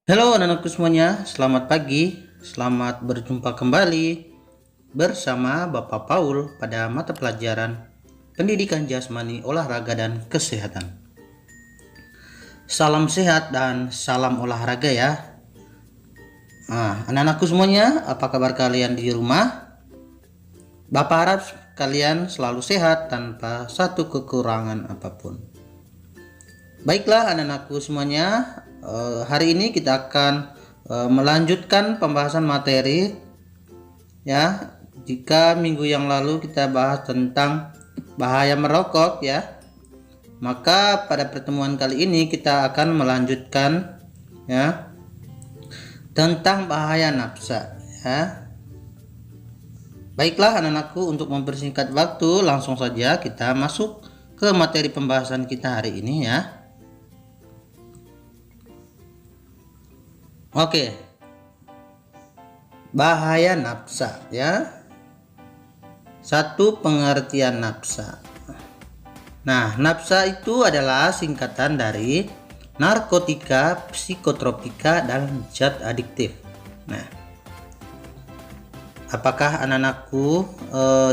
Halo anak-anakku semuanya, selamat pagi, selamat berjumpa kembali bersama Bapak Paul pada mata pelajaran Pendidikan Jasmani, Olahraga dan Kesehatan. Salam sehat dan salam olahraga ya. Anak-anakku semuanya, apa kabar kalian di rumah? Bapak harap kalian selalu sehat tanpa satu kekurangan apapun. Baiklah anak-anakku semuanya, hari ini kita akan melanjutkan pembahasan materi ya. Jika minggu yang lalu kita bahas tentang bahaya merokok ya, maka pada pertemuan kali ini kita akan melanjutkan ya tentang bahaya nafsa ya. Baiklah anak-anakku, untuk mempersingkat waktu langsung saja kita masuk ke materi pembahasan kita hari ini ya. Oke, bahaya nafsa ya. Satu, pengertian nafsa. Nah, nafsa itu adalah singkatan dari narkotika, psikotropika, dan zat adiktif. Nah, apakah anak-anakku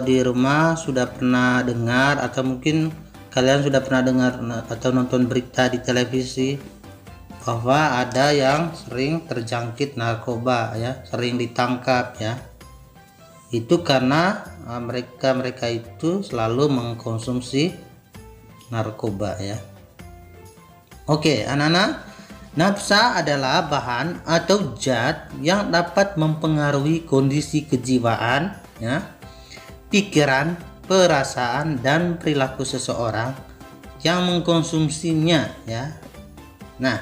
di rumah sudah pernah dengar, atau mungkin kalian sudah pernah dengar atau nonton berita di televisi bahwa ada yang sering terjangkit narkoba ya, sering ditangkap ya. Itu karena mereka itu selalu mengkonsumsi narkoba ya. Oke, anak-anak, nafsa adalah bahan atau zat yang dapat mempengaruhi kondisi kejiwaan ya, pikiran, perasaan, dan perilaku seseorang yang mengkonsumsinya ya. Nah,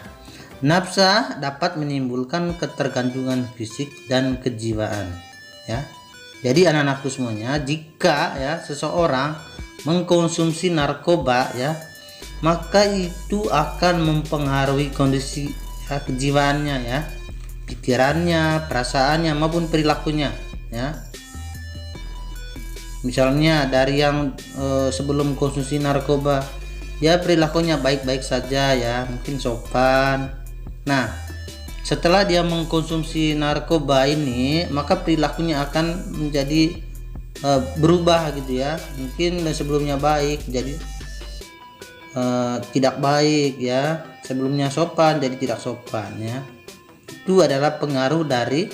nafsa dapat menimbulkan ketergantungan fisik dan kejiwaan ya. Jadi anak-anakku semuanya, jika ya seseorang mengkonsumsi narkoba ya, maka itu akan mempengaruhi kondisi ya, kejiwaannya ya, pikirannya, perasaannya, maupun perilakunya ya. Misalnya dari yang sebelum konsumsi narkoba ya perilakunya baik-baik saja ya, mungkin sopan. Nah, setelah dia mengkonsumsi narkoba ini, maka perilakunya akan menjadi berubah gitu ya. Mungkin sebelumnya baik jadi tidak baik ya, sebelumnya sopan jadi tidak sopan ya. Itu adalah pengaruh dari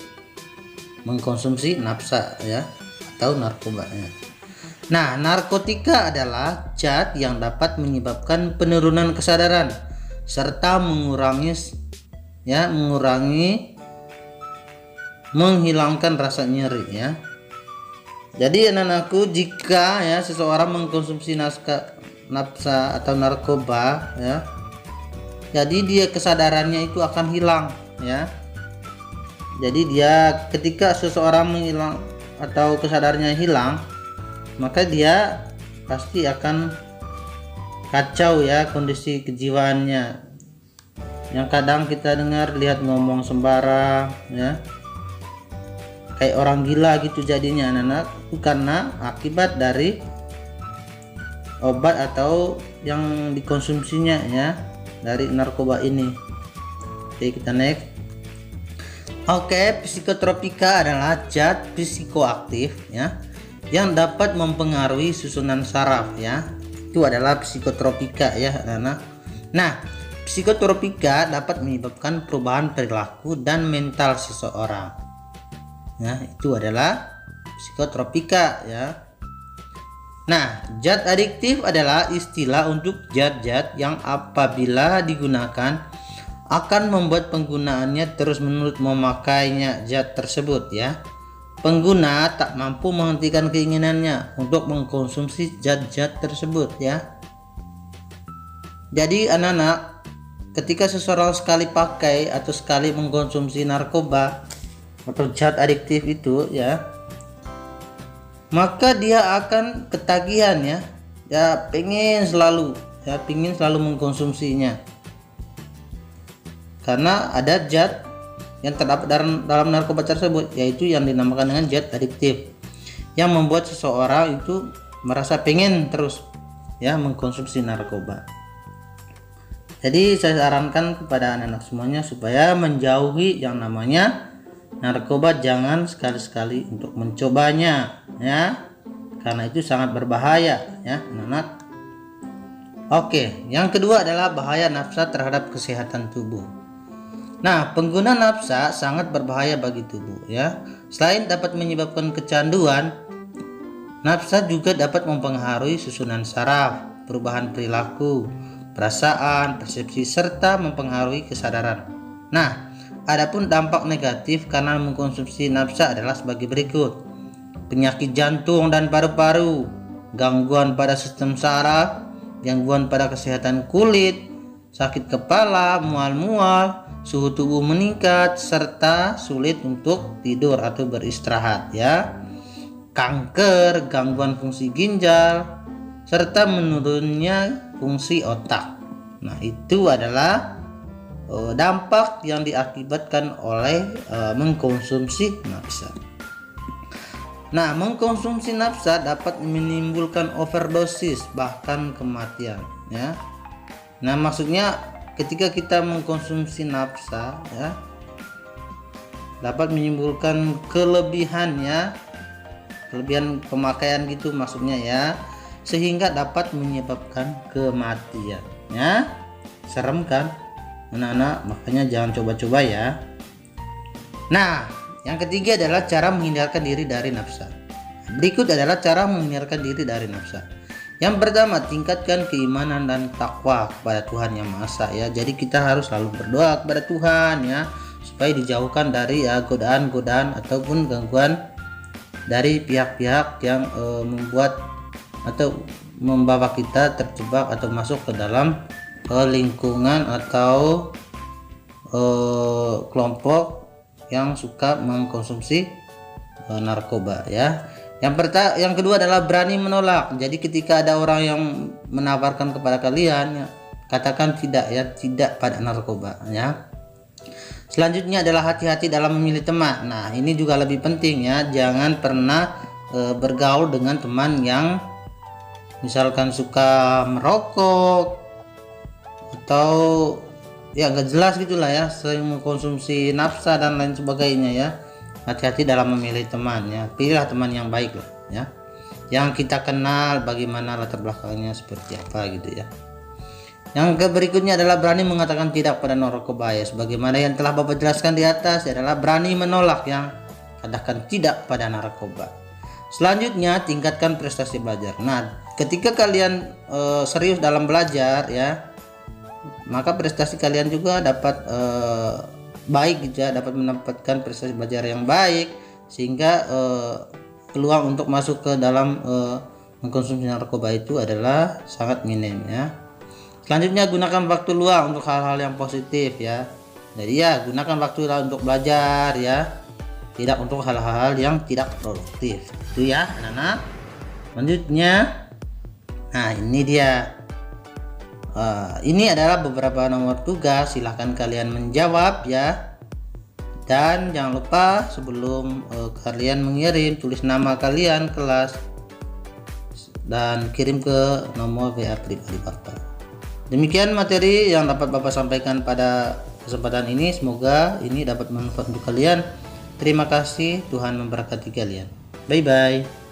mengkonsumsi nafsa ya, atau narkobanya. Nah, narkotika adalah zat yang dapat menyebabkan penurunan kesadaran serta menghilangkan rasa nyeri ya. Jadi anak-anakku, jika ya seseorang mengkonsumsi nafsa atau narkoba ya, jadi dia kesadarannya itu akan hilang ya. Jadi dia ketika seseorang menghilang atau kesadarannya hilang, maka dia pasti akan kacau ya kondisi kejiwaannya. Yang kadang kita dengar, lihat ngomong sembarang ya, kayak orang gila gitu jadinya anak-anak, itu karena akibat dari obat atau yang dikonsumsinya ya, dari narkoba ini. Oke, kita next. Oke, psikotropika adalah zat psikoaktif ya, yang dapat mempengaruhi susunan saraf ya. Itu adalah psikotropika ya anak-anak. Nah, psikotropika dapat menyebabkan perubahan perilaku dan mental seseorang. Ya, itu adalah psikotropika ya. Nah, zat adiktif adalah istilah untuk zat-zat yang apabila digunakan akan membuat penggunaannya terus-menerus memakainya zat tersebut ya. Pengguna tak mampu menghentikan keinginannya untuk mengkonsumsi zat-zat tersebut ya. Jadi anak-anak, ketika seseorang sekali pakai atau sekali mengkonsumsi narkoba atau zat adiktif itu ya, maka dia akan ketagihan ya, pengen selalu mengkonsumsinya, karena ada zat yang terdapat dalam narkoba tersebut, yaitu yang dinamakan dengan zat adiktif, yang membuat seseorang itu merasa pengen terus ya mengkonsumsi narkoba. Jadi saya sarankan kepada anak-anak semuanya supaya menjauhi yang namanya narkoba, jangan sekali-sekali untuk mencobanya ya, karena itu sangat berbahaya ya anak-anak. Oke, yang kedua adalah bahaya nafsa terhadap kesehatan tubuh. Nah, pengguna nafsa sangat berbahaya bagi tubuh ya. Selain dapat menyebabkan kecanduan, nafsa juga dapat mempengaruhi susunan saraf, perubahan perilaku, perasaan, persepsi, serta mempengaruhi kesadaran. Nah, adapun dampak negatif karena mengkonsumsi nafsa adalah sebagai berikut: penyakit jantung dan paru-paru, gangguan pada sistem saraf, gangguan pada kesehatan kulit, sakit kepala, mual-mual, suhu tubuh meningkat, serta sulit untuk tidur atau beristirahat ya. Kanker, gangguan fungsi ginjal, serta menurunnya fungsi otak. Nah, itu adalah dampak yang diakibatkan oleh mengkonsumsi nafsa. Nah, mengkonsumsi nafsa dapat menimbulkan overdosis bahkan kematian ya. Nah, maksudnya ketika kita mengkonsumsi nafsa ya, dapat menimbulkan kelebihan pemakaian gitu maksudnya ya, sehingga dapat menyebabkan kematian ya. Serem kan anak-anak, makanya jangan coba-coba ya. Nah, yang ketiga adalah cara menghindarkan diri dari nafsa. Berikut adalah cara menghindarkan diri dari nafsa. Yang pertama, tingkatkan keimanan dan takwa kepada Tuhan Yang Maha Esa ya. Jadi kita harus selalu berdoa kepada Tuhan ya, supaya dijauhkan dari godaan-godaan ataupun gangguan dari pihak-pihak yang membuat atau membawa kita terjebak atau masuk ke dalam lingkungan atau kelompok yang suka mengkonsumsi narkoba ya. Yang kedua adalah berani menolak. Jadi ketika ada orang yang menawarkan kepada kalian ya, katakan tidak ya, tidak pada narkoba ya. Selanjutnya adalah hati-hati dalam memilih teman. Nah, ini juga lebih penting ya. Jangan pernah bergaul dengan teman yang misalkan suka merokok atau ya nggak jelas gitulah ya, sering mengkonsumsi nafsa dan lain sebagainya ya. Hati-hati dalam memilih teman ya. Pilihlah teman yang baik lah ya, yang kita kenal bagaimana latar belakangnya seperti apa gitu ya. Yang berikutnya adalah berani mengatakan tidak pada narkoba ya. Sebagaimana yang telah Bapak jelaskan di atas adalah berani menolak yang katakan tidak pada narkoba. Selanjutnya, tingkatkan prestasi belajar. Nah, ketika kalian serius dalam belajar ya, maka prestasi kalian juga dapat baik gitu ya, dapat mendapatkan prestasi belajar yang baik, sehingga peluang untuk masuk ke dalam mengkonsumsi narkoba itu adalah sangat minim ya. Selanjutnya, gunakan waktu luang untuk hal-hal yang positif ya. Jadi ya, gunakan waktu luang untuk belajar ya, tidak untuk hal-hal yang tidak produktif. Itu ya anak-anak. Selanjutnya, nah ini dia. Ini adalah beberapa nomor tugas, silahkan kalian menjawab ya. Dan jangan lupa sebelum kalian mengirim, tulis nama kalian, kelas, dan kirim ke nomor WA pribadi Bapak. Demikian materi yang dapat Bapak sampaikan pada kesempatan ini. Semoga ini dapat bermanfaat untuk kalian. Terima kasih, Tuhan memberkati kalian. Bye bye.